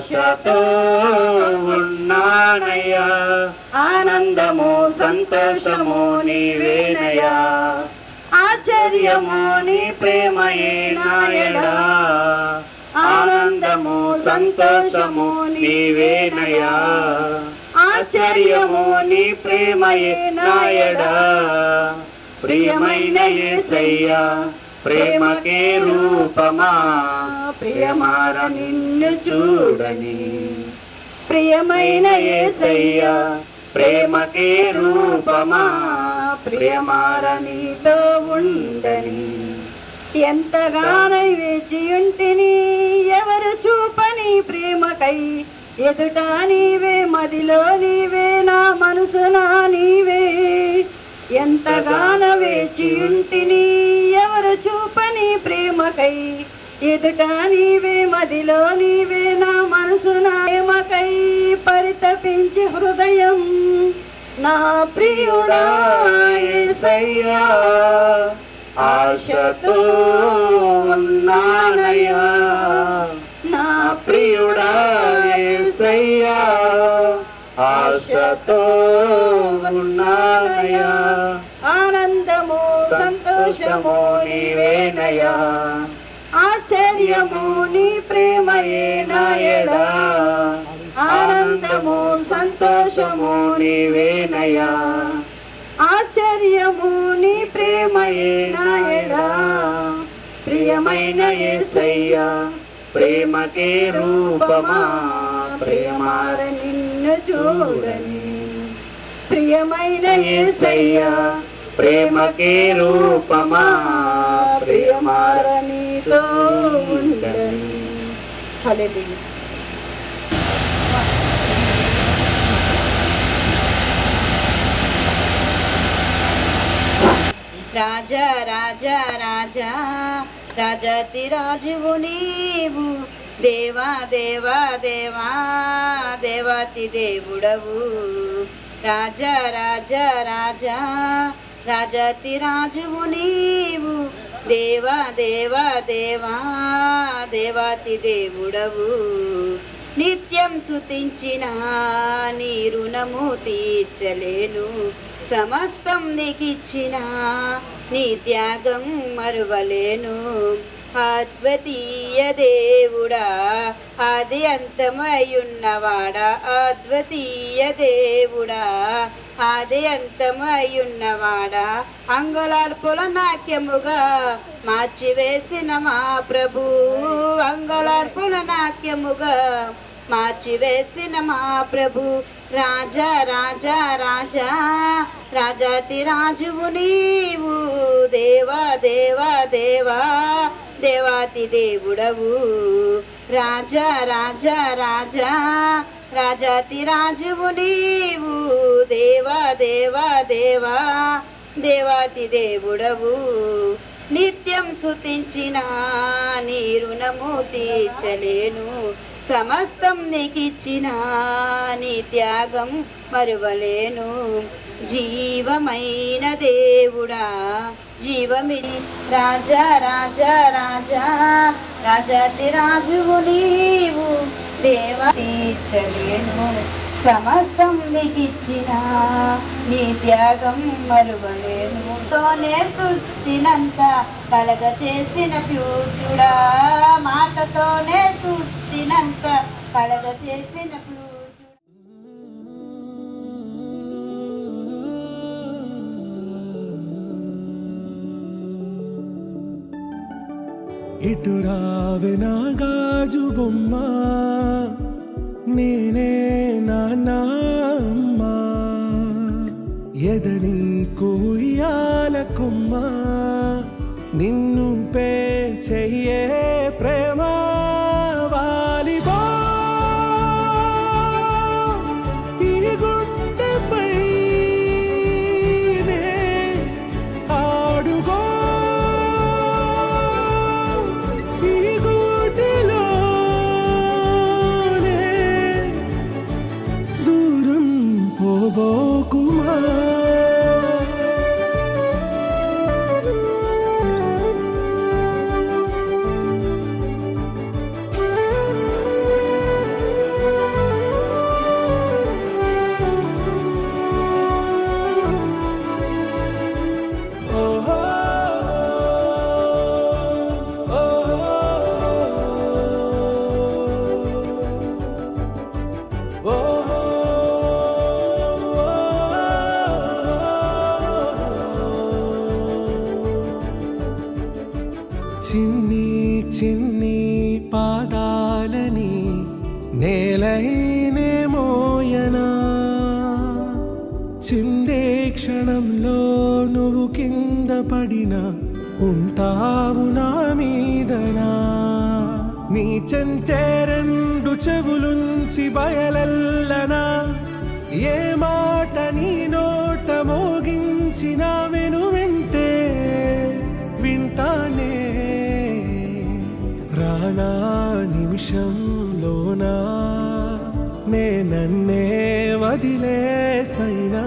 ఆశతో ఉన్నానయ్యా, ఆనందము సంతోషము నీవేనయ్యా, ఆశ్చర్యము నీ ప్రేమయే నాయడా, ఆనందము సంతోషము నీవేనయ్యా, ఆశ్చర్యము నీ ప్రేమయే నాయడా. ప్రియమైన యేసయ్యా ప్రేమకే రూపమా, ప్రియమార నిన్ను చూడని. ప్రియమైన యేసయ్యా ప్రేమకే రూపమా, ప్రియమార నీతో ఉండని. ఎంతగానో వేచి ఉంటిని ఎవరు చూపని ప్రేమకై, ఎదుట నీవే మదిలో నీవే నా మనసున నీవే. ఎంతగానో వేచి ఉంటిని ఎవరు చూపని ప్రేమకై, ఎదుట నీవే మదిలో నీవే నా మనసున ప్రేమకై పరితపించి హృదయం నా ప్రియుడా యేసయ్యా, ఆశతో ఉన్నానయ్యా, నా ప్రియుడా యేసయ్యా, ఆశతో ఉన్నానయ్యా, ఆనందము సంతోషము నీవేనయ్యా, ఆశ్చర్యము నీ ప్రేమయే నాయడా, ఆనందము సంతోషము నీవేనయ్యా, ఆశ్చర్యము నీ ప్రేమయే నాయడా. ప్రియమైన యేసయ్యా ప్రేమకే రూపమా, ప్రియమార నిన్ను చూడని. ప్రియమైన యేసయ్యా ప్రేమకే రూపమా, ప్రియమార నీతో ఉండని. హల్లెలూయా. రాజా రాజా రాజా రాజాతి రాజువు నీవు, దేవా దేవా దేవా దేవాతి దేవుడవు. రాజా రాజా రాజా రాజాతి రాజువు నీవు, దేవా దేవా దేవా దేవాతి దేవుడవు. నిత్యం స్తుతించిన నీ రుణము తీర్చలేను, సమస్తం నీకిచ్చిన నీ త్యాగం మరువలేను. అద్వితీయ దేవుడా ఆది అంతమయున్నవాడా, అద్వితీయ దేవుడా ఆది అంతమయున్నవాడా, అంగళార్పుల నాట్యముగా మార్చివేసిన మా ప్రభు, అంగళార్పుల నాట్యముగా మార్చివేసిన మా ప్రభు. రాజా రాజా రాజా రాజాతి రాజువు నీవు, దేవా దేవా దేవా దేవాతి దేవుడవు. రాజా రాజా రాజా రాజాతి రాజువు నీవు, దేవా దేవా దేవా దేవాతి దేవుడవు. నిత్యం స్తుతించిన నీ రుణము తీర్చలేను, సమస్తం నీకిచ్చిన నీ త్యాగం మరువలేను. జీవమైన దేవుడా జీవమి. రాజా రాజా రాజా రాజాతి రాజువు నీవు, దేవా తీర్చలేను, సమస్తం నీకిచ్చిన నీ త్యాగం మరువలేను. తోనే సృష్టినంత కలగ చేసిన ప్యూతుడా, మాటతోనే సృష్టినంత కలగ చేసిన ప్యూతుడా. ఇటు రావే నా గాజు బొమ్మ, నేనే నాన్నమ్మ, ఎదని కుయ్యాల కొమ్మ, నిన్ను పే చెయ్యే ప్రేమ వాలిబా, ఈ గుండెపై ఆడుగో, ఈ గుడిలోనే దూరం పోబోకుమా. చిన్ని పాదాలని నేలైనే మోయనా, చిందే క్షణంలో నువ్వు కింద పడినా ఉంటావు నా మీదనా. నీ చెంతే రెండు చెవులుంచి బయలెల్లనా, ఏ మాట నీ నోట మోగించిన వెను వింటే వింటానే. రానా నిమిషంలోనా నే నన్నే వదిలేసైనా.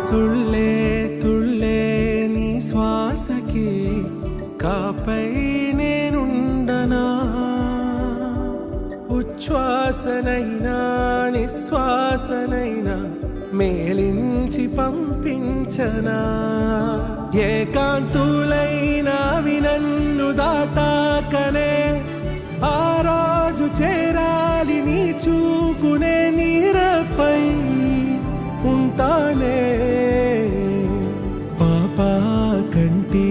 తుళ్ళే తుళ్ళే నీ శ్వాసకి కాపై నేనుండనా, ఉచ్ఛ్వాసనైనా నిశ్వాసనైనా మేలించి పంపించనా. ఏకాంతులైనా వినన్ను దాటాకనే ఆ రోజు చేరాలి నీ చూపునే నీరపై ఉంటానే. పాపా కంటి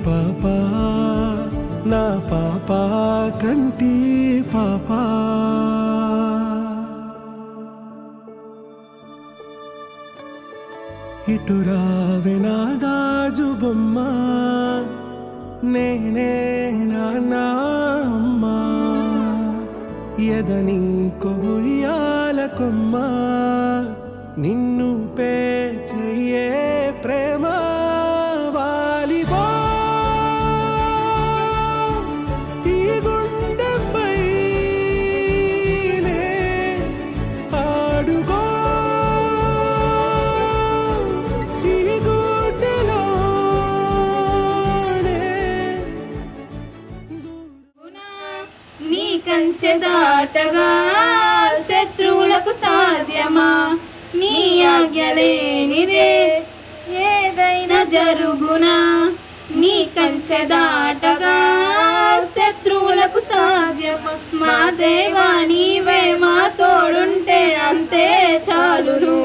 పాపా నా పాపా కంటి పాపా. ఇటు రావే నా గాజు బొమ్మ, నేనే నాన్న అమ్మ, ఎదని కొయ్యాల కొమ్మ, నిన్ను పే చెయ్యే ప్రేమ వాలిబో. ఈ గుండెపై ఆడుకో, ఈ గూటిలోనే. నీ కంచె దాటగా శత్రువులకు సాధ్యమా, నీ ఆజ్ఞ లేనిదే ఏదైనా జరుగునా. నీ కంచె దాటగా శత్రువులకు సాధ్యమా, మా దేవా నీవే మా తోడుంటే అంతే చాలును.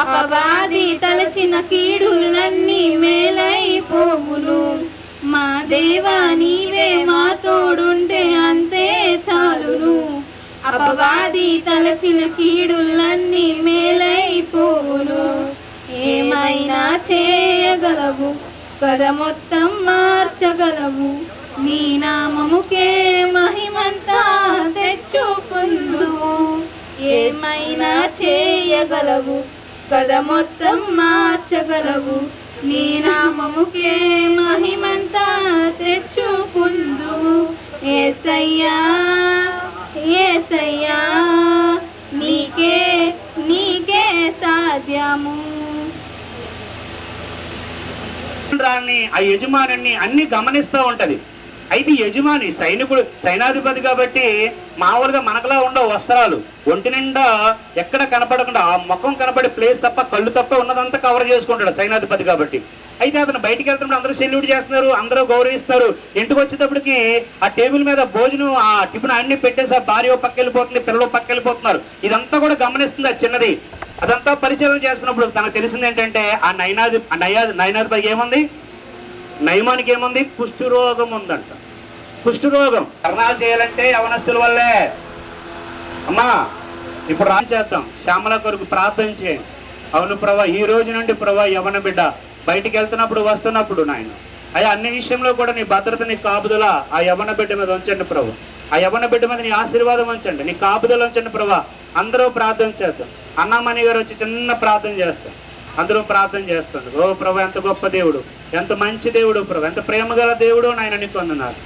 అపవాది తలచిన కీడులన్నీ మేలైపోవును, మా దేవా నీవే మా తోడుంటే అంతే చాలును. అపవాది తలచిన కీడులన్నీ మేలైపోవును. ఏమైనా చేయగలవు కథ మొత్తం మార్చగలవు, నీ నామముకే మహిమంతా తెచ్చుకుందువు. ఏమైనా చేయగలవు కథ మొత్తం మార్చగలవు, నీ నామముకే మహిమంతా తెచ్చుకుందువు. యేసయ్యా యేసయ్యా నీకే నీకే సాధ్యము. ఆ యజమాని అన్ని గమనిస్తూ ఉంటది. అయితే యజమాని సైనికుడు సైనాధిపతి కాబట్టి మామూలుగా మనకులా ఉండవు వస్త్రాలు, ఒంటి నిండా ఎక్కడ కనపడకుండా ఆ ముఖం కనపడే ప్లేస్ తప్ప కళ్ళు తప్ప ఉన్నదంతా కవర్ చేసుకుంటాడు సైనాధిపతి కాబట్టి. అయితే అతను బయటికి వెళ్తున్నప్పుడు అందరూ సెల్యూట్ చేస్తున్నారు, అందరూ గౌరవిస్తారు. ఇంటికి వచ్చేటప్పటికి ఆ టేబుల్ మీద భోజనం ఆ టిఫిన్ అన్ని పెట్టేసి ఆ భార్య పక్క వెళ్ళిపోతుంది, పిల్లలు పక్క వెళ్ళిపోతున్నారు. ఇదంతా కూడా గమనిస్తుంది ఆ చిన్నది. అదంతా పరిచయం చేస్తున్నప్పుడు తనకు తెలిసింది ఏంటంటే ఆ నయనాధిపతికి ఏముంది, నయమానికి ఏముంది, కుష్ఠరోగం ఉందంట. కుష్ఠరోగం కర్ణాలు చేయాలంటే యవనస్తుల వల్లే. అమ్మా ఇప్పుడు రాజు చేద్దాం, శ్యామల కొరకు ప్రార్థన చేయండి. అవును ప్రభా, ఈ రోజు నుండి ప్రభా యవన బిడ్డ బయటికి వెళ్తున్నప్పుడు వస్తున్నప్పుడు నాయన అయ్యా అన్ని విషయంలో కూడా నీ భద్రత నీ కాపుదల ఆ యవన బిడ్డ మీద ఉంచండి ప్రభు. ఆ యవన బిడ్డ మీద నీ ఆశీర్వాదం ఉంచండి, నీ కాపుదల ఉంచండి ప్రభా. అందరూ ప్రార్థన చేద్దాం. అన్నామణి గారు వచ్చి చిన్న ప్రార్థన చేస్తాం, అందరూ ప్రార్థన చేస్తుంది. ఓ ప్రభు ఎంత గొప్ప దేవుడు, ఎంత మంచి దేవుడు ప్రభు, ఎంత ప్రేమ గల దేవుడు నాయన నీకు వందనాలు.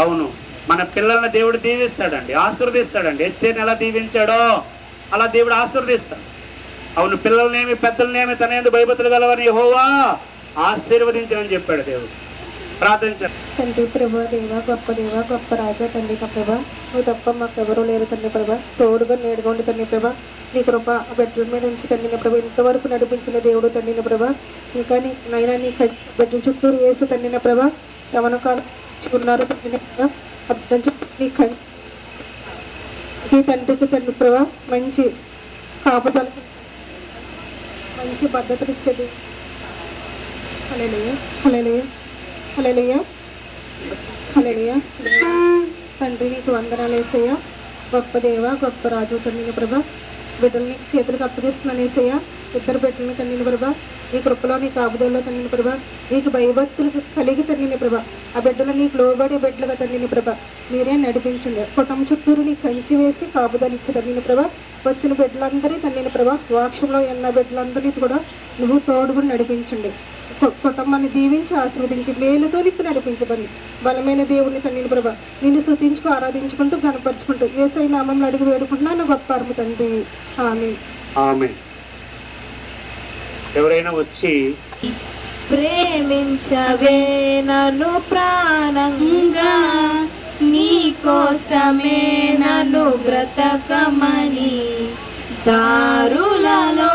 అవును మన పిల్లల్ని దేవుడు దీవిస్తాడండి, ఆశీర్వదిస్తాడండి. ఎస్తేర్ని ఎలా దీవించాడో అలా దేవుడు ఆశీర్వదిస్తాడు. అవును పిల్లలనేమి పెద్దలనేమి తన యందు భయభక్తులు గలవారిని యెహోవా ఆశీర్వదించని చెప్పాడు దేవుడు. ప్రార్థించండి. తండ్రి ప్రభా, దేవ గొప్ప దేవ, గొప్ప రాజా తండ్రి ప్రభా, నువ్వు తప్ప మాకెవరూ లేరు తండ్రి ప్రభా. తోడుగా నేడుకోండి తండ్రి ప్రభా. నీ కృప ఆ బిడ్డల మీద నుంచి తండ్రి ప్రభా ఇంతవరకు నడిపించిన దేవుడు తండ్రి ప్రభా. ఇంకా నైనా నీ బిడ్డల చుట్టూరు వేసి తండ్రి ప్రభా గమనకాలు ఉన్నారు తండ్రి ప్రభా. ఆ బిడ్డల చుట్టూ నీ తండ్రికి తండ్రి ప్రభా మంచి కాపుదల, మంచి భద్రతలు ఇచ్చేది. హల్లెలూయా, హల్లెలూయా, హల్లెలూయా, హల్లెలూయా. తండ్రి నీకు వందనాలు యేసయ్యా. గొప్ప దేవ, గొప్ప రాజు తండ్రి ప్రభా. బిడ్డల్ని చేతులకు అప్పగిస్తున్నాను యేసయ్యా. ఇద్దరు బిడ్డలని తండ్రి ప్రభా నీ కృపలో, నీ కాపుదల్లో తండ్రి ప్రభా, నీకు భయభక్తులు కలిగి తండ్రి ప్రభా ఆ బిడ్డలు నీకు లోబడే బిడ్డలుగా తండ్రి ప్రభా మీరే నడిపించండి. కుటుంబం చుట్టూరు నీ కంచి వేసి కాపుదలు ఇచ్చే తండ్రి ప్రభా. వచ్చిన బిడ్డలందరి తండ్రి ప్రభా, వాక్షంలో ఉన్న బిడ్డలందరినీ కూడా నువ్వు తోడుగా నడిపించండి. కుటుంబాన్ని దీవించి ఆశీర్వదించి మేలుతో నిప్పు నడిపించబడి బలమైన దేవుడిని తండ్రి ప్రభా నిన్ను స్తుతించుకు ఆరాధించుకుంటూ గణపరుచుకుంటూ యేసయ్య నామములో అడిగి వేడుకుంటున్నాను గొప్ప అర్మ తండ్రి. ఆమేన్. ఆమేన్. ఎవరైనా వచ్చి ప్రేమించవే నన్ను ప్రాణంగా, నీ కోసమే నన్ను బ్రతకమని, దారులలో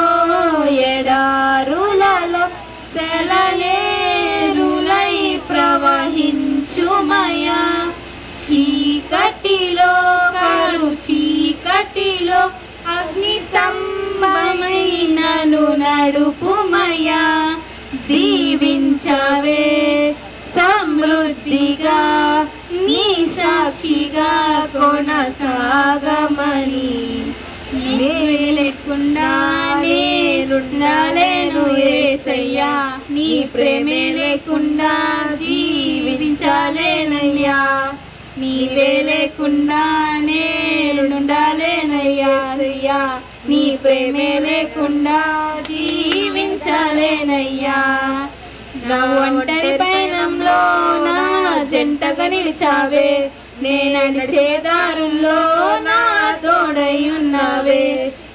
ఎడారులలో సెలయేరులై ప్రవహించుమయా, చీకటిలో కరు చీకటిలో అగ్ని స్తంభమైనను నడుపుమయా, దీవించవే సమృద్ధిగా నీ సాక్షిగా కొనసాగమని, నీవే లేకుండా నేనుండలేను యేసయ్యా, నీ ప్రేమే లేకుండా జీవించలేనయ్యా, నీవే లేకుండా నేనుండలేనయ్యా, నీ ప్రేమే లేకుండా జీవించలేనయ్యా. నా ఒంటరి పయనంలో నా జంటగా నిలిచావే, నేను నడిచే దారుల్లో నా తోడై ఉన్నావే,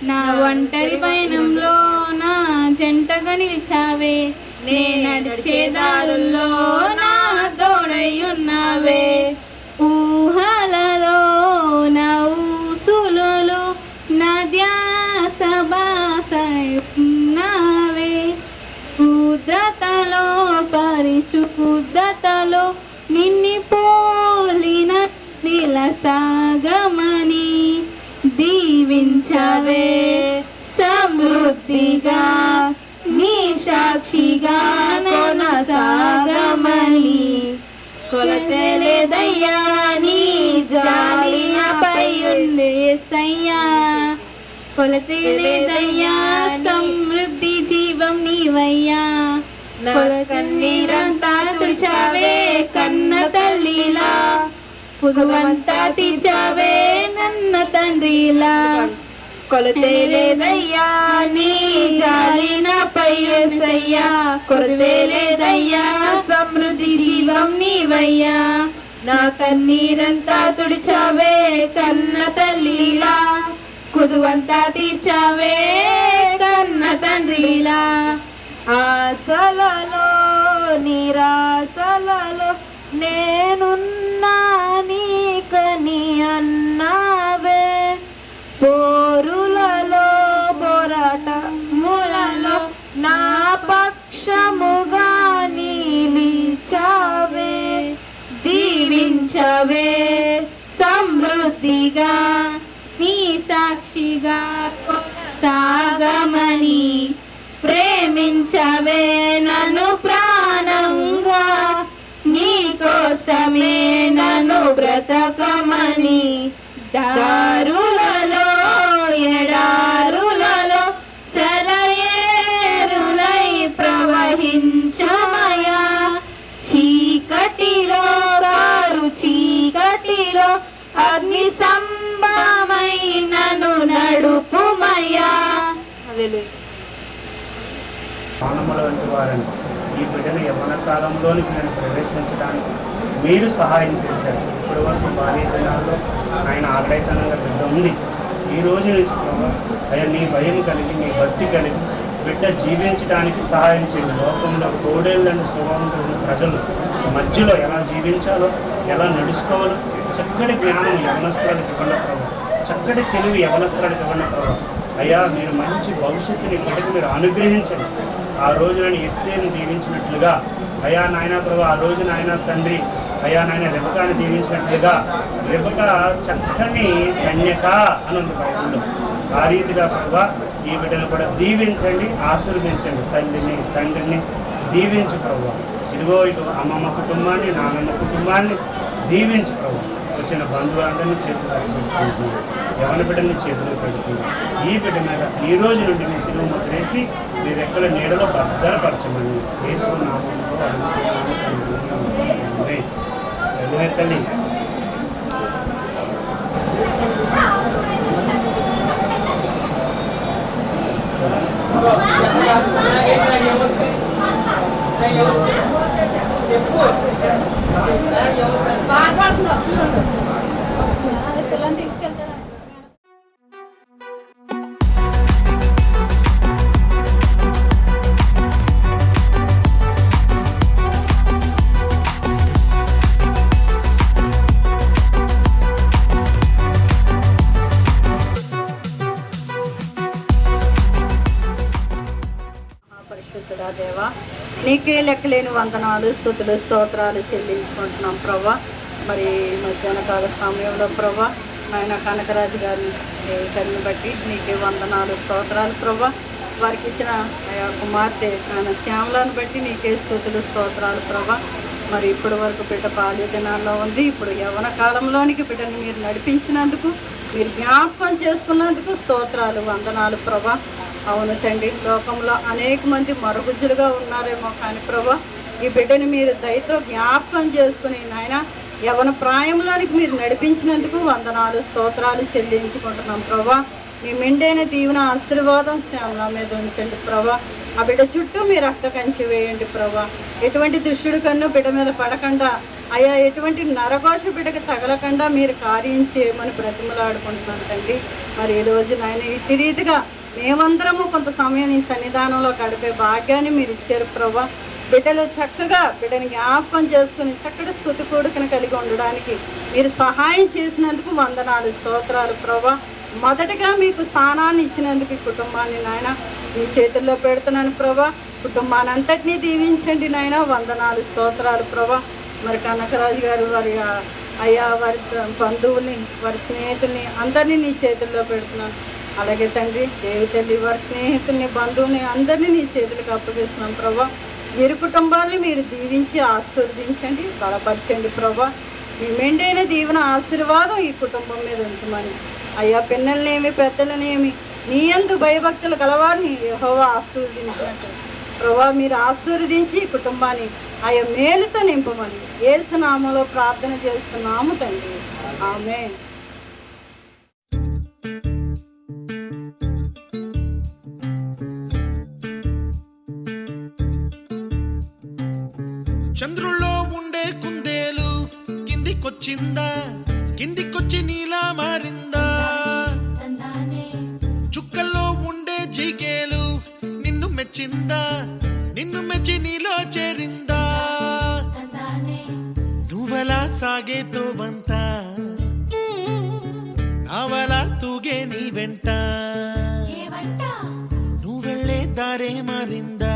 నా ఒంటరి పయనంలో నా జంటగా నిలిచావే, నేను నడిచే దారుల్లో నా తోడై ఉన్నావే. ఊహలలో నా ఊసులలో నా ధ్యాస బాసన్నావే, శుద్ధతలో పరిశుద్ధతలో నిన్ని పోలిన నిలసాగమని, దీవించవే సమృద్ధిగా నీ సాక్షిగా కొనసాగమని, కొలతలేదయ్యా నీ జాలి నాపై ఉండే యేసయ్యా, కొలతలేదయ్యా సమృద్ధి జీవం నీవయ్యా, కన్నీరంతా తుడిచావే కన్న తల్లిలా, పుదువంతా తీర్చావే నన్న తండ్రిలా, కొలతలేదయ్యా నీ జాలి నాపై యేసయ్యా, కొలువేలేదయ్యా సమృద్ధి జీవం నీవయ్యా, నా కన్నీరంతా తుడిచావే కన్న తల్లిలా, కుదువంతా తీర్చావే కన్న తండ్రిలా. ఆశలలో నిరాశలలో నేనున్నా నీకని అన్నావే, పోరులలో పోరాటములలో నా పక్షముగా నిలిచావే, దీవించవే సమృద్ధిగా నీ సాక్షిగా సాగమని, ప్రేమించవే నన్ను ప్రాణంగా, నీ కోసమే నన్ను బ్రతకమని, దారులలో ఎడారులలో సెలయేరులై ప్రవహించుమయా, చీకటిలో కారు చీకటిలో అగ్ని స్తంభమై నన్ను నడుపుమయా. మానవుల వంటి వారని ఈ బిడ్డను యవ్వన కాలంలోనికి నేను ప్రవేశించడానికి మీరు సహాయం చేశారు. ఇప్పటి వరకు భారీ దినాల్లో ఆయన ఆగ్రహతనంగా బిడ్డ ఉంది. ఈ రోజు నుంచి ప్రభావ అయ్యా నీ భయం కలిగి నీ భక్తి కలిగి బిడ్డ జీవించడానికి సహాయం చేయండి. లోకంలో తోడేళ్ళని స్వభావంతో ఉన్న ప్రజలు మధ్యలో ఎలా జీవించాలో, ఎలా నడుచుకోవాలో చక్కటి జ్ఞానం యవనస్తులకు ఇవ్వండి ప్రభు. చక్కటి తెలివి యవనస్తులకు ఇవ్వండి ప్రభు. అయ్యా మీరు మంచి భవిష్యత్తుని బిడ్డకు మీరు అనుగ్రహించండి. ఆ రోజు నేను ఎస్తేరుని దీవించినట్లుగా అయ్యా నాయన ప్రభు, ఆ రోజు నాయన తండ్రి అయ్యా నాయన రెబకాని దీవించినట్లుగా రెబక చక్కని కన్యక అని ఉంది బైబిల్లో. ఆ రీతిగా ప్రభు ఈ బిడ్డను కూడా దీవించండి, ఆశీర్వదించండి. తల్లిని తండ్రిని దీవించు ప్రభు. ఇదిగో ఇటు అమ్మమ్మ కుటుంబాన్ని, నాన్నమ్మ కుటుంబాన్ని దీవించు ప్రభు. వచ్చిన బంధువులందరినీ చేతులు పెట్టుకుంటున్నాను, యవన బిడ్డని చేతులు పెడుతున్నాను. ఈ బిడ్డ మీద ఈ రోజు నుండి మీ సిలువ ముద్రేసి మీ రెక్కల నీడలో భద్రపరచమని యేసు నామములో అడుగుతున్నాను తల్లి. పిల్లల్ని తీసుకెళ్తారా? పరిశుద్ధుడా దేవా, నీకే లెక్కలేని వందనాలు, స్తుతులు, స్తోత్రాలు చెల్లించుకుంటున్నాం ప్రభా. మరి మధ్యాహ్న కాల సమయంలో ప్రభా ఆయన కనకరాజు గారిని కరిని బట్టి నీకే వందనాలు, స్తోత్రాలు ప్రభా. వారికి ఇచ్చిన కుమార్తె ఆయన శ్యామలను బట్టి నీకే స్తుతులు, స్తోత్రాలు ప్రభా. మరి ఇప్పటి వరకు బిడ్డ బాల్య దినాల్లో ఉంది, ఇప్పుడు యవ్వన కాలంలోనికి బిడ్డను మీరు నడిపించినందుకు, మీరు జ్ఞాపకం చేసుకున్నందుకు స్తోత్రాలు, వందనాలు ప్రభా. అవును తండ్రి, లోకంలో అనేక మంది మరుగుజ్జులుగా ఉన్నారేమో కానీ ప్రభా ఈ బిడ్డని మీరు దయతో జ్ఞాపకం చేసుకుని నాయన యవన ప్రాయంలోనికి మీరు నడిపించినందుకు వందనాలు, స్తోత్రాలు చెల్లించుకుంటున్నాం ప్రభా. మీ మెండైన దీవెన ఆశీర్వాదం శ్యామల మీద ఉంచండి ప్రభా. ఆ బిడ్డ చుట్టూ మీ రక్త కంచి వేయండి ప్రభా. ఎటువంటి దుష్టుడు కన్ను బిడ్డ మీద పడకుండా, అయ్యా ఎటువంటి నరఘోష బిడ్డకి తగలకుండా మీరు కార్యం చేయమని బ్రతిమలాడుకుంటున్నాను తండ్రి. మరి ఈ రోజు నాయన ఇట్టి రీతిగా మేమందరము కొంత సమయం ఈ సన్నిధానంలో గడిపే భాగ్యాన్ని మీరు ఇచ్చారు ప్రభా. బిడ్డలు చక్కగా బిడ్డని జ్ఞాపకం చేసుకుని చక్కటి స్తుతి కూడుకను కలిగి ఉండడానికి మీరు సహాయం చేసినందుకు వందనాలు, స్తోత్రాలు ప్రభా. మొదటగా మీకు స్థానాన్ని ఇచ్చినందుకు ఈ కుటుంబాన్ని నాయన మీ చేతుల్లో పెడుతున్నాను ప్రభా. కుటుంబాన్ని అంతటినీ దీవించండి నాయన, వందనాలు, స్తోత్రాలు ప్రభా. మరి కనకరాజు గారు వారి అయ్యా వారి బంధువుల్ని, వారి స్నేహితుల్ని అందరినీ నీ చేతుల్లో పెడుతున్నాను. అలాగే తండ్రి దేవి తల్లి వారి స్నేహితుల్ని, బంధువుల్ని అందరినీ నీ చేతులకు అప్పగిస్తున్నాం ప్రభా. వీరి కుటుంబాన్ని మీరు దీవించి ఆశీర్వదించండి, బలపరచండి ప్రభా. మీ మెండైన దీవెన ఆశీర్వాదం ఈ కుటుంబం మీద ఉంచమని అయ్యా పిల్లలనేమి పెద్దలనేమి నీ యందు భయభక్తులు గలవారిని యెహోవా ఆశీర్వదించినట్టు ప్రభా మీరు ఆశీర్వదించి ఈ కుటుంబాన్ని ఆయా మేలుతో నింపమని యేసు నామములో ప్రార్థన చేస్తున్నాము తండ్రి, ఆమేన్. చంద్రుల్లో ఉండే కుందేలు కిందికొచ్చిందా, కిందికొచ్చి నీలా మారిందా? చుక్కల్లో ఉండే జిగేలు నిన్ను మెచ్చిందా, నిన్ను మెచ్చి నీలో చేరిందా? నువ్వలా సాగేతో బంత, నావలా తూగే నీ వెంట, నువ్వెళ్ళే దారే మారిందా?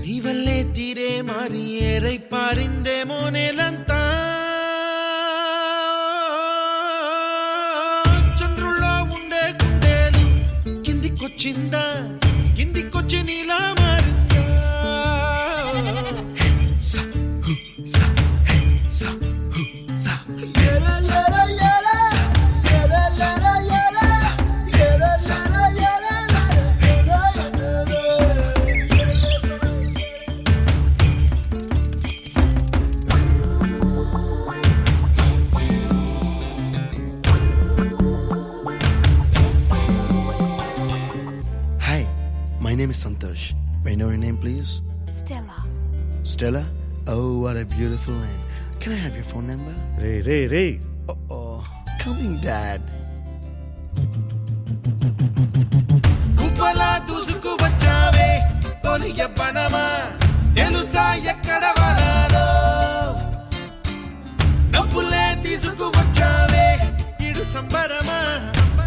నీవల్లే తీరే మారి ఏరై పారిందేమో నేలంతా. చంద్రుల్లో ఉండే కుందేలు కిందికొచ్చిందా, కిందికొచ్చి నీలా మారిందా? సా హు సా హే సా హు సా ఏలా ఏలా ఏలా ఏలా ఏలా ఏలా ఏలా ఏలా Hi, my name is Santosh. May I know your name, please? Stella. Stella? Oh, what a beautiful name. Can I have your phone number? Ray Oh, coming, Dad. కుప్పలా దూసుకు వచ్చావే తొలి యవ్వనమా, తెలుసా ఎక్కడ వరాలో డబ్బులే తీసుకువచ్చావే ఇడు సంబరమా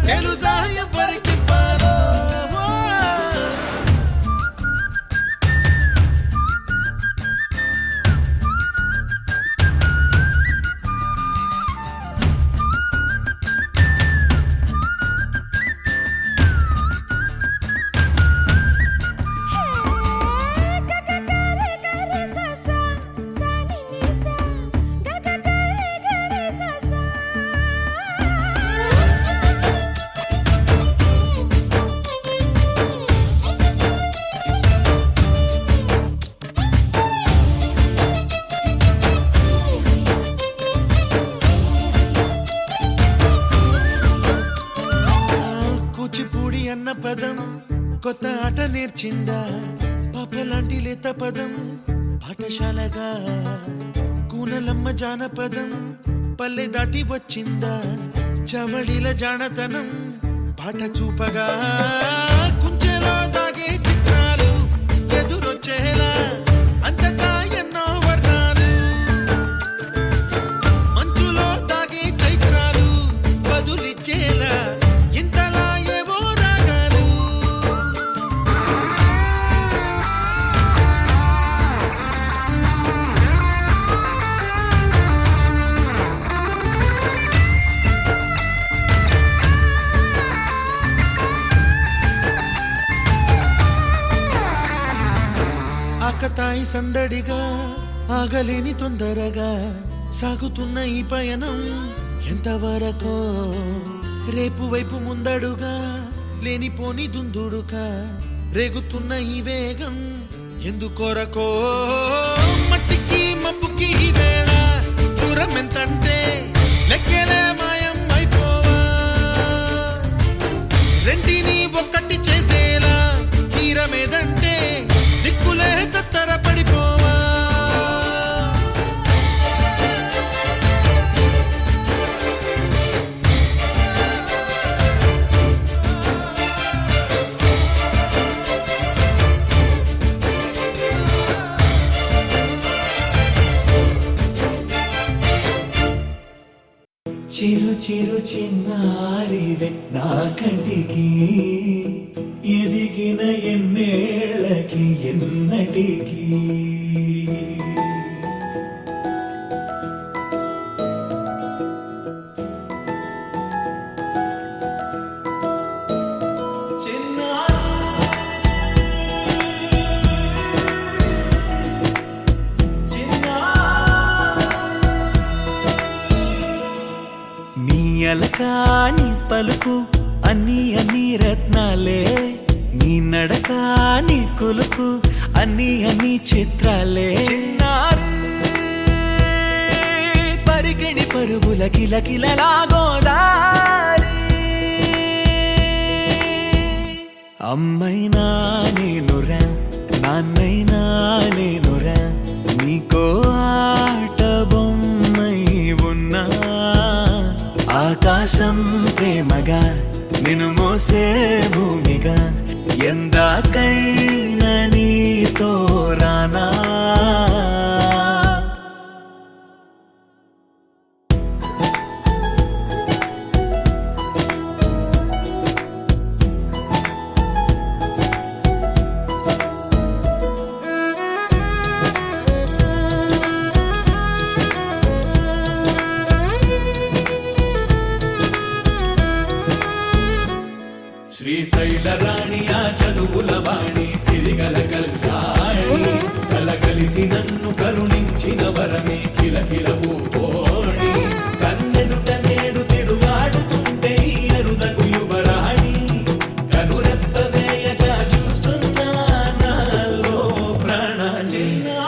తెలుసా ఎవరికి పాలో కూచిపూడి అన్న పదం కొత్త ఆట నేర్చిందా పాపలాంటి లేత పదం పాఠశాలగా కూనలమ్మ జానపదం పల్లె దాటి వచ్చిందా చవళిల జానతనం పాట చూపగా కుంచెలో దాగే చిత్రాలు ఎదురొచ్చేలా అంతటా ఎన్నో వర్ణాలు మంచులో దాగే చైత్రాలు బదులిచ్చేలా ఇంతలా ఏవో రాగాలు ఆకతాయి సందడిగా ఆగలేని తొందరగా సాగుతున్న ఈ పయనం ఎంతవరకో రేపు వైపు ముందడుగా లేనిపోని దుందుడుగా రేగుతున్న ఈ వేగం ఎందుకొరకో మట్టికి మబ్బుకి ఈ వేళ దూరం ఎంతంటే లెక్కలే మాయం అయిపోవా రెంటిని ఒక్కటి చేసేలా తీరమేదంటే దిక్కులే తత్తర పడిపోవా చిరు చిరు చిన్నారివే నా కంటికి ఎదిగిన ఎన్నేళ్ళకి ఎన్నటికి అలకాని పలుకు అన్ని అన్ని రత్నాలే నీ నడక నీ కులుకు అన్ని అన్ని చిత్రాలే చిన్నారు పరికిణి పరుగుల కిలకిలలా గోదారి అమ్మైనా నేనురా నాన్నైనా నేనురా నీకో ఆట బొమ్మై ఉన్నా ఆకాశం ప్రేమగా నిన్ను మోసే భూమిగా ఎందాకైనా నీతో రానా శ్రీశైల రాణి ఆ చదువుల వాణి సిరిగల కళ్యాణి కలగలిసి నన్ను కరుణించిన వరమే కిలకిలవు కోణి కన్నెదుట నేడు తిరుగాడుతుంటే ఎరుదగు యువరాణి కనురెప్ప వేయగా చూస్తున్నా నాలో ప్రాణ చిన్నా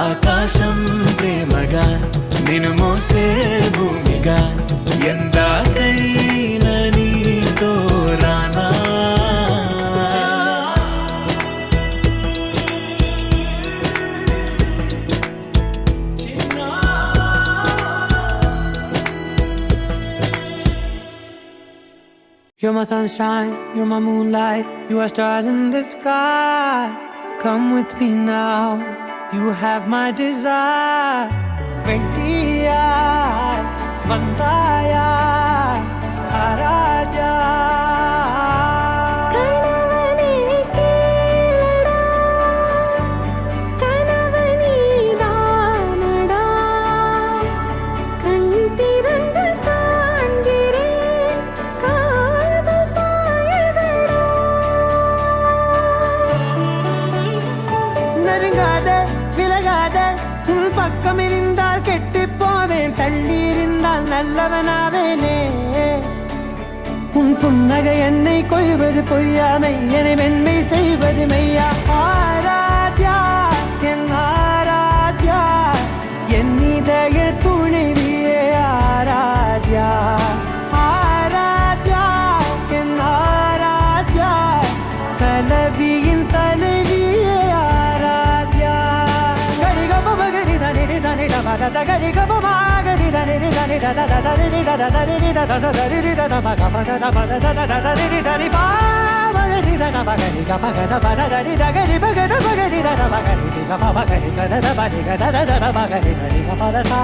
ఆకాశం ప్రేమగా నిన్ను మోసే భూమిగా ఎందాకైనా నీతో రానా You're my sunshine, you're my moonlight, you are stars in the sky. Come with me now, you have my desire. Ventiya, Vandaya, Araja. பக்கம் இருந்தால் கெட்டு போவேன், தள்ளி இருந்தால் நல்லவனாவேனே. உன் புன்னகை என்னை கொய்வது பொய்யாமை, என்னை மென்மை செய்வது மெய்யா. ஆராத்யா என் ஆராத்யா, என் இதய துணைவியே ஆராத்யா. ஆராத்யா என் Aradhya, கலவியின் தலைவியே Aradhya. Gari ga ma gari da ni da ni da da da da ni da da da ni da da da da ni da da ma ga ma da da ma da da da da ni da ni ba ma ni da na ma ga ni ga ma ga da ba da ni da gari ba ga da ba ga ni da da ma ga ni ga ma ga ni ga da da ba ni ga da da da ma ga ni da ni ga ma da sa.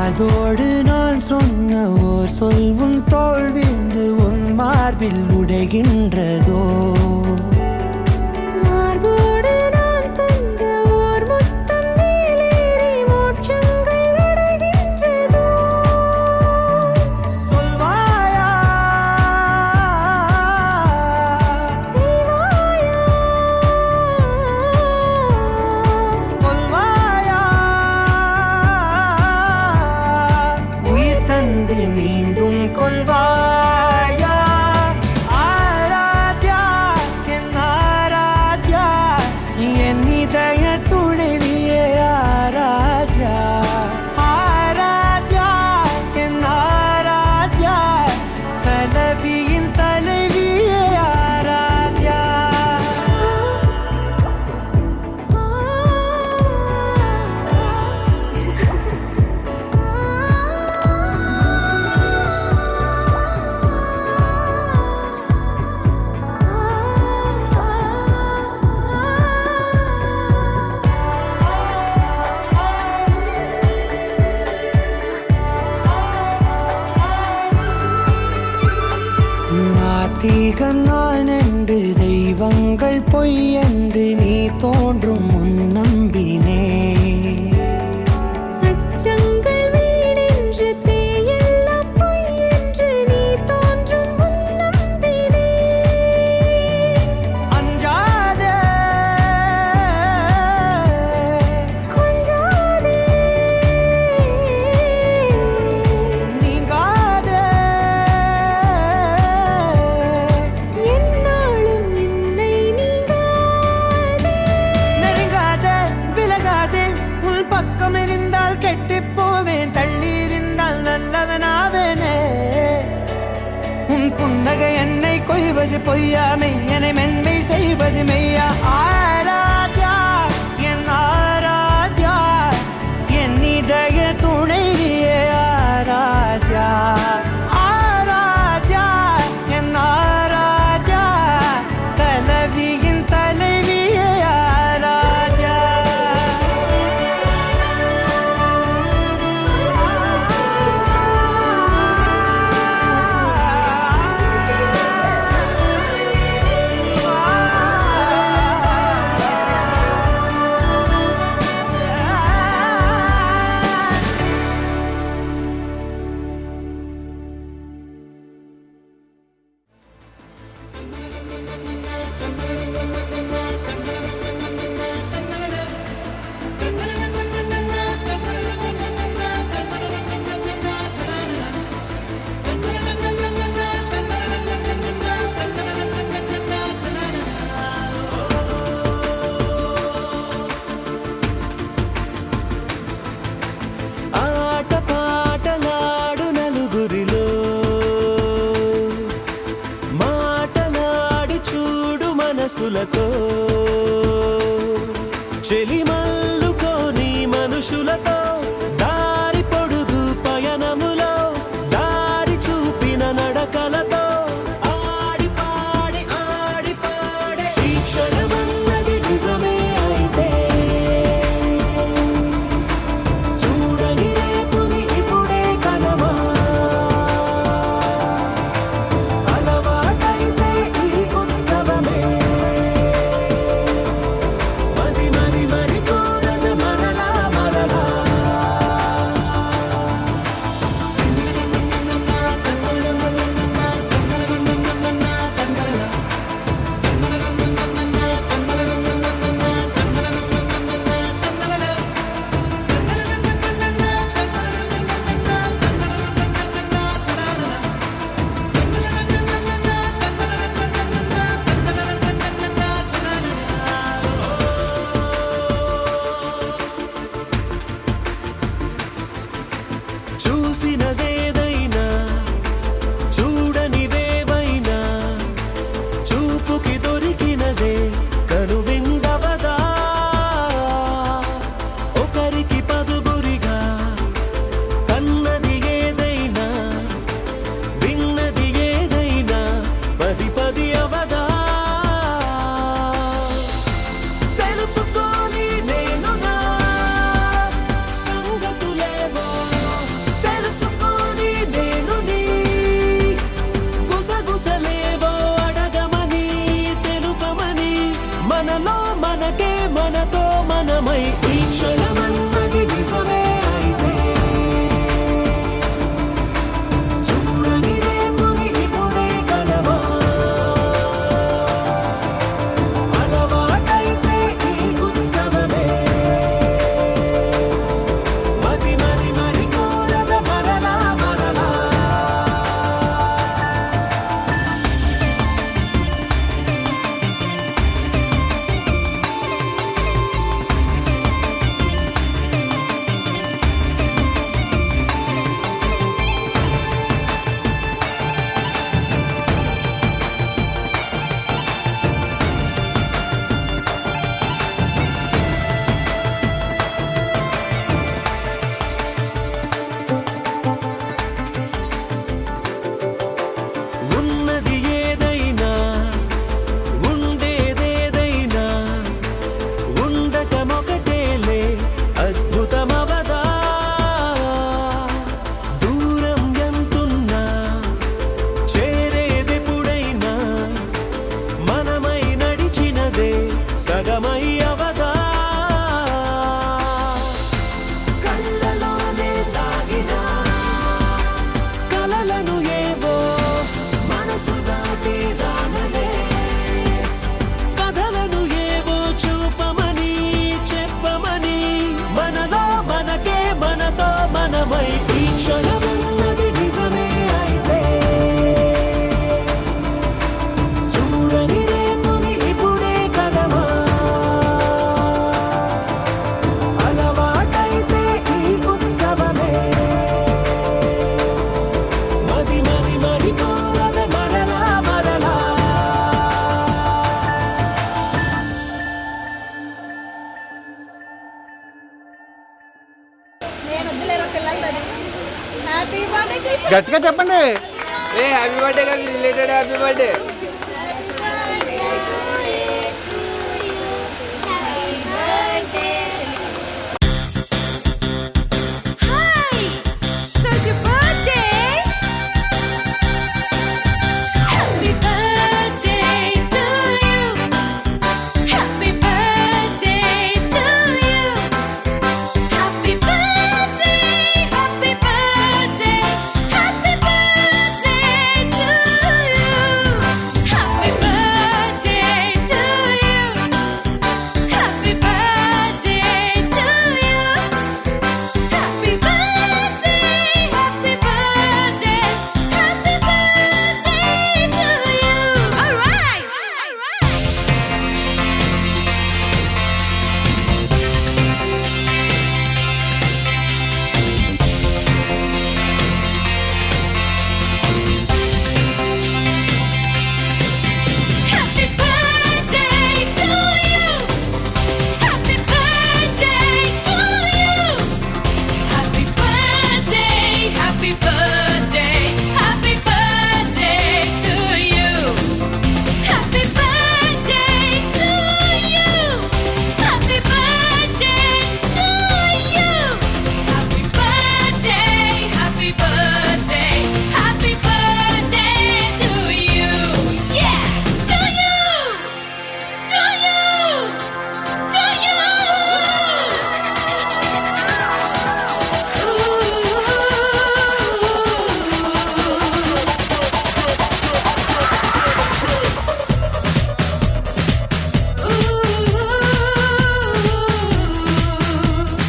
அதோடு நான் சொன்ன ஓர் சொல் உன் தோல் விழுந்து உன் மார்பில் உடைகின்றதோ. மார்போடு நான் தந்த ஓர் முத்தம் மேலேறி மோட்சங்கள் அடைகின்றதோ. சொல்வாயா செய்வாயா கொல்வாயா, தந்து மீண்டும் கொள்வாயா. ஆராத்யா என் ஆராத்யா, என் இதய துணைவியே ஆராத்யா. ஆராத்யா என் ஆராத்யா, கலவியின் தலைவியே ஆராத்யா. நாத்திகன் நான் என்று தெய்வங்கள் பொய் என்று நீ தோன்றும் முன் நம்பினே. அச்சங்கள் வீடென்று பேயெல்லாம் பொய் என்று நீ தோன்றும் முன் நம்பினே. அஞ்சாதே கொஞ்சாதே நீங்காதே, என்னாலும் என்னை நீங்காதே. நெருங்காதே விலகாதே, உன் பக்கம் இருந்தால் கெட்டு போவேன், தள்ளி இருந்தால் நல்லவனாவேனே. உன் புன்னகை என்னை கொய்வது பொய்யாமை, என்னை மென்மை செய்வது மெய்யா. ஆராத்யா என் ஆராத்யா, என் இதய துணைவியே ஆராத்யா. ஆராத்யா என் ஆராத்யா, கலவியின் தலைவியே ஆராத்யா. మనసులతో చెలిమల్లుకోని మనుషులతో దారి పొడుగు పయనములో దారి చూపిన నడకలతో ఆడి పాడే ఈ క్షణమన్నది నిజమే అయితే చూడని రేపుని ఇప్పుడే కనమా అలవాటైతే ఈ ఉత్సవమే మరి కోరద మరలా చూసినదేదైనా చూడనివేవైనా చూపుకి దొరికినదే కనువిందవదా ఒకరికి పదుగురిగా కన్నది ఏదైనా విన్నది ఏదైనా పది అవదా తెలుపుకోని నేను నా సంగతులేవో తెలుసుకొని నేను నీ గుసగుసలేవో అడగమని తెలుపమని మనలో మనకే మనతో మనమై ఈ క్షణమన్నది నిజమే అయితే చూడని రేపుని ఇప్పుడే కనమా అలవాటైతే ఈ ఉత్సవమే మరి కోరద మరలా ఉన్నది ఏదైనా ఉండేదేదైనా ఉండటమొకటేలే అద్భుతమవదా దూరం ఎంతున్నా చేరేదెప్పుడైనా మనమై నడిచినదే సగమై అవదా కళ్ళలోనే దాగిన కలలను ఏవో మనసు దాటి రానలే కథలను ఏవో చూపమని చెప్పమని మనలో మనకే మనతో మనమై ఈ క్షణమన్నది నిజమే అయితే చూడని రేపుని ఇప్పుడే కనమా అలవాటైతే ఈ ఉత్సవమే మరి కోరద మరలా నేను వద్దులేరు పిల్లలు హ్యాపీ బర్త్డే గట్టిగా చెప్పండి. ఏ హ్యాపీ బర్త్డే కదా related happy birthday happy birthday to you. Happy birthday to you. Happy birthday to you. Happy birthday, happy birthday, happy birthday to you. Yeah, to you, to you, to you.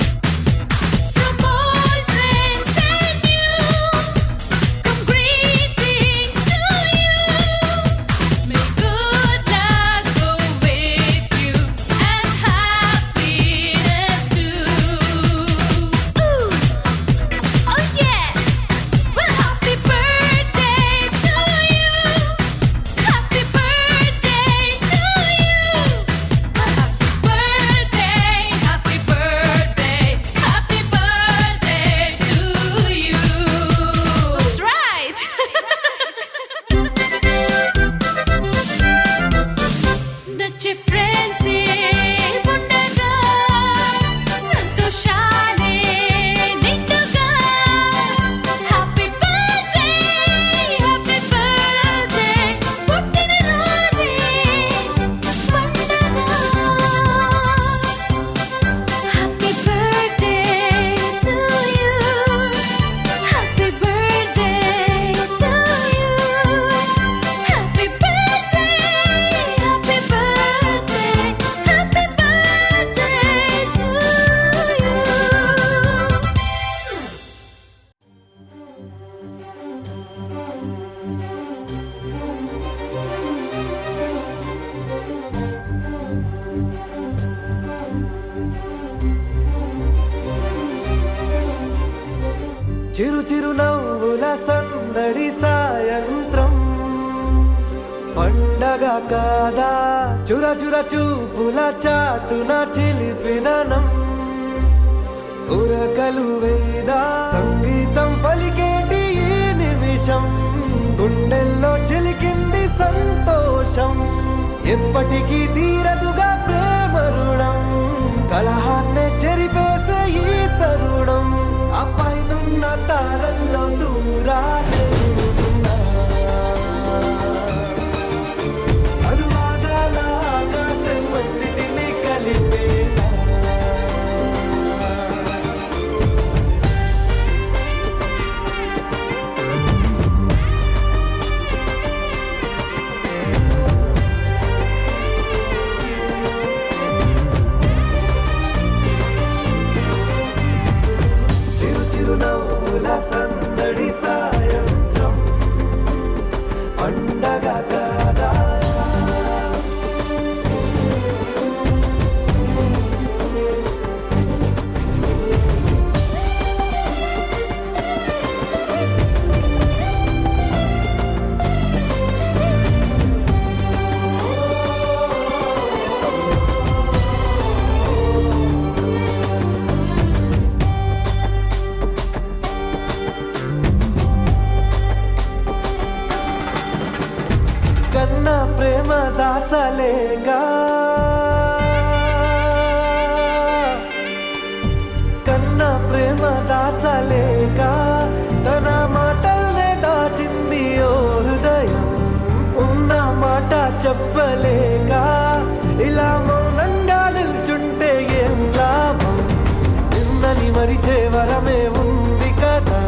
From all friends and you, come greetings to you. May good luck go with you and happiness too. Ooh, oh yeah. Well, happy birthday to you. Happy birthday to you. Well, happy birthday, happy birthday, happy birthday to you. That's right. నచ్చే friends ఉండగా సంతోషాలే నిండుగా happy birthday పుట్టిన రోజే పండగ happy birthday to you happy birthday to you happy birthday happy birthday to you. చిరు చిరు నవ్వుల సందడి సాయంత్రం పండగ కాదా చుర చుర చూపుల చాటున చిలిపిదనం ఉరకలు వేదా సంగీతం పలికేటి ఈ నిమిషం గుండెల్లో చిలికింది సంతోషం ఎప్పటికీ తీరదుగా ప్రేమ రుణం కలహాన్నే చెరిపేసే ఈ తరుణం ఆ పైనున్న తారల్లో దూరాలే ఉన్నా. అనువాదాల ఆకాశం అన్నిటినీ కలిపేలా చిరు చిరు నవ్వుల సందడి సాయంత్రం పండగ కాదా కన్నా ప్రేమ దాచలేగా కన్నా ప్రేమ దాచలేక తన మాటల్నే దాచింది ఓ హృదయం ఉన్న మాట చెప్పలేక ఇలా మౌనంగా నిల్చుంటే ఏం లాభం నిన్నని మరిచే వరమే ఉంది కదా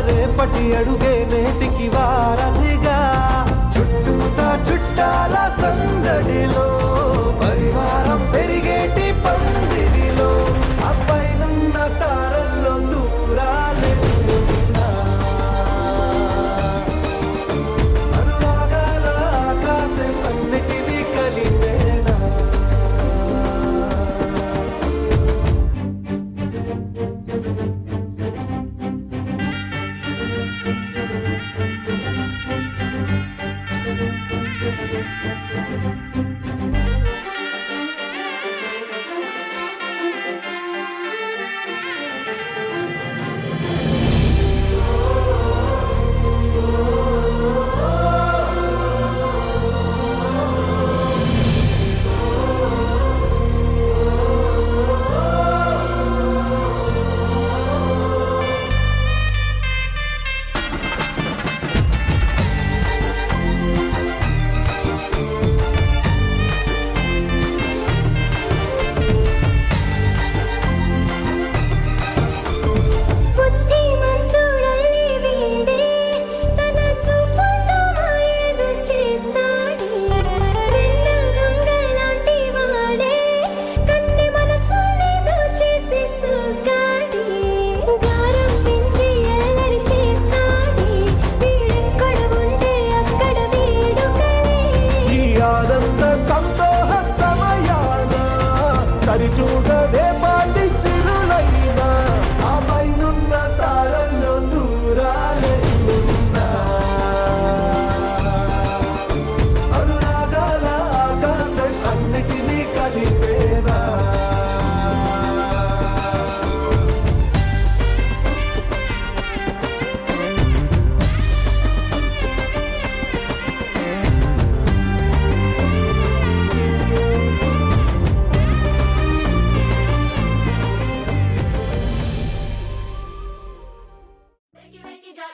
రేపటి అడుగే నేటికి వారధిగా చుట్టూతా చుట్టాల సందడిలో పరివారం పెరిగేటి పందిరిలో అబ్బాయినున్న తారల్లో దూరాలే ఉన్నా. అనురాగాల ఆకాశం అన్నిటినీ కలిపేనా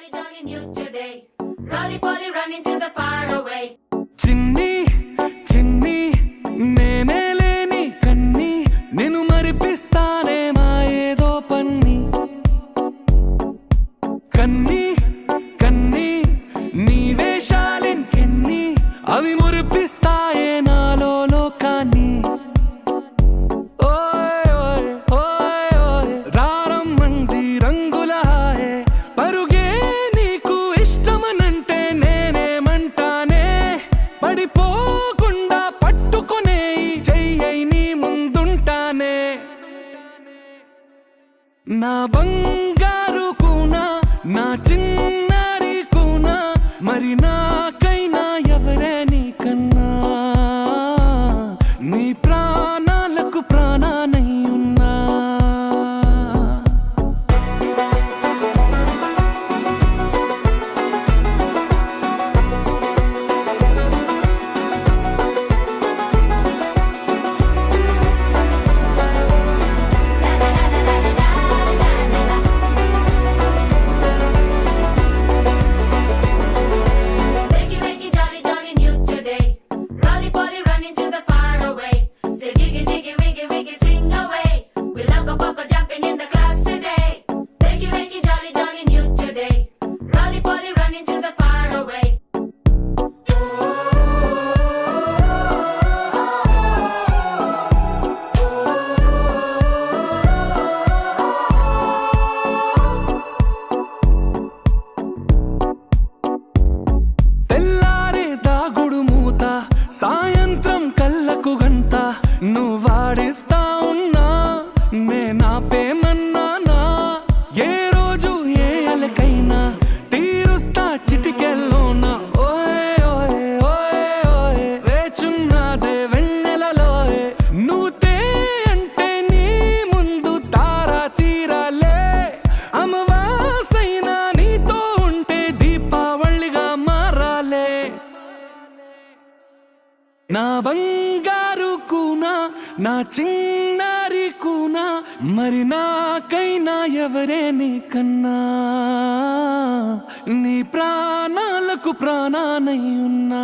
jolly, jolly new today. Rolly poly running to the far away. చిన్ని చిన్ని నేనే లేని కన్ని నేను మరిపిస్తానే మా ఏదో పన్ని కన్ని కన్ని నీ వేషాలెన్కెన్ని అవి మురిపిస్తాయే నాలో లోకాన్ని ఓయ్ ఓయ్ ఓయ్ ఓయ్ రారమ్మంది రంగుల హాయే పరుగే నీకు ఇష్టమనంటే నేనేమంటానే పడిపోకుండా పట్టుకునే చెయ్యై నీ ముందుంటానే నా బంగారు కూనా నా చిన్నారి కూనా మరి నాకైనా ఎవరే నీకన్నా నీ ప్రాణాలకు ప్రాణానై ఉన్నా Wakey, wakey, jolly, jolly new today. Rolly poly running to the far away. Say jiggy, jiggy, wiggy, wiggy, sing away. We loco poco jumping in the clouds today. Wakey, wakey, jolly, jolly new today. Rolly poly running to the far away. తెల్లారే దాగుడు మూత సాయంత్రం కళ్ళకు గంట నువ్వాడిస్తా ఉన్నా నేనాపేమన్నానా ఏ రోజు ఏ అలకైనా తీరుస్తా చిటికెల్లోనా ఓయ్ ఓయ్ ఓయ్ ఓయ్ వేచున్నదే వెన్నెలలోయే నువ్వుతే అంటే నీ ముందు తారా తీరాలే అమవాసైనా నీతో ఉంటే దీపావళిగా మారాలే నా బంగారు కూనా నా చిన్నారి కూనా మరి నాకైనా ఎవరే నీకన్నా నీ ప్రాణాలకు ప్రాణానై ఉన్నా